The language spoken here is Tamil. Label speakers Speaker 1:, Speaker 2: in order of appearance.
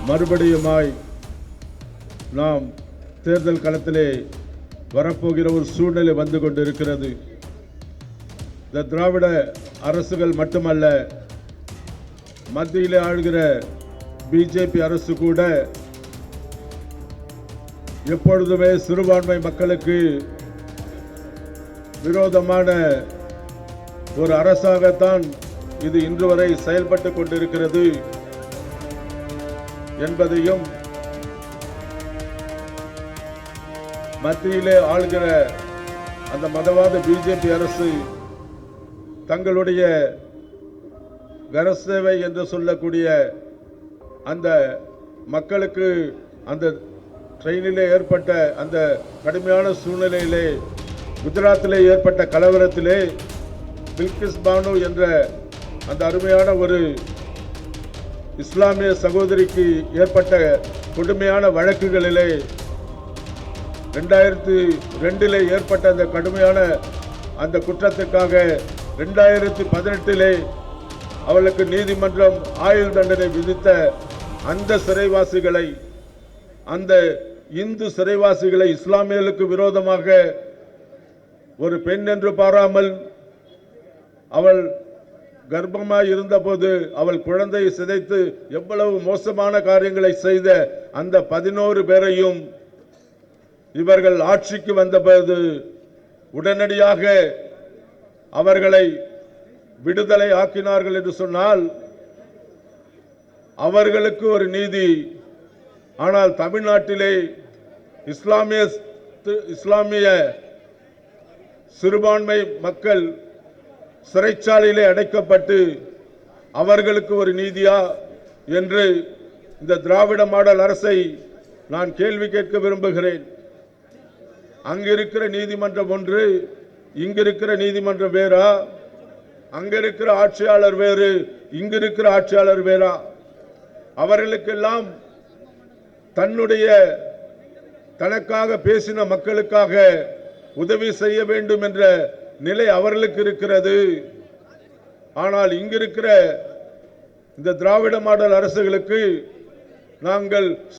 Speaker 1: மறுபடியுமாய் நாம் தேர்தல் களத்திலே வரப்போகிற ஒரு சூழ்நிலை வந்து கொண்டிருக்கிறது. இந்த திராவிட அரசுகள் மட்டுமல்ல, மத்தியிலே ஆளுகிற பிஜேபி அரசு கூட எப்பொழுதுமே சிறுபான்மை மக்களுக்கு விரோதமான ஒரு அரசாகத்தான் இது இன்று வரை செயல்பட்டு கொண்டிருக்கிறது என்பதையும், மத்தியிலே ஆளுகிற அந்த மதவாத பிஜேபி அரசு தங்களுடைய கரசேவை என்று சொல்லக்கூடிய அந்த மக்களுக்கு அந்த ட்ரெயினிலே ஏற்பட்ட அந்த கடுமையான சூழ்நிலையிலே, குஜராத்திலே ஏற்பட்ட கலவரத்திலே பில்கிஸ் பானு என்ற அந்த அருமையான ஒரு இஸ்லாமிய சகோதரிக்கு ஏற்பட்ட கொடுமையான வழக்குகளிலே 2002 ஏற்பட்ட அந்த கடுமையான அந்த குற்றத்துக்காக 2018 அவளுக்கு நீதிமன்றம் ஆயுள் தண்டனை விதித்த அந்த சிறைவாசிகளை, அந்த இந்து சிறைவாசிகளை, இஸ்லாமியர்களுக்கு விரோதமாக ஒரு பெண் என்று பாராமல் அவள் கர்ப்பமாய் இருந்தபோது அவள் குழந்தையை சிதைத்து எவ்வளவு மோசமான காரியங்களை செய்த அந்த 11 பேரையும் இவர்கள் ஆட்சிக்கு வந்தபோது உடனடியாக அவர்களை விடுதலை ஆக்கினார்கள் என்று சொன்னால் அவர்களுக்கு ஒரு நீதி. ஆனால் தமிழ்நாட்டிலே இஸ்லாமிய சிறுபான்மை மக்கள் சிறைச்சாலையிலே அடைக்கப்பட்டு அவர்களுக்கு ஒரு நீதியா என்று இந்த திராவிட மாடல் அரசை நான் கேள்வி கேட்க விரும்புகிறேன். அங்கிருக்கிற நீதிமன்றம் ஒன்று, இங்கிருக்கிற நீதிமன்றம் வேறா? அங்கிருக்கிற ஆட்சியாளர் வேறு, இங்கிருக்கிற ஆட்சியாளர் வேறா? அவர்களுக்கெல்லாம் தனக்காக பேசின மக்களுக்காக உதவி செய்ய வேண்டும் என்ற நிலை அவர்களுக்கு இருக்கிறது. ஆனால் இங்கிருக்கிற இந்த திராவிட மாடல் அரசுகளுக்கு நாங்கள்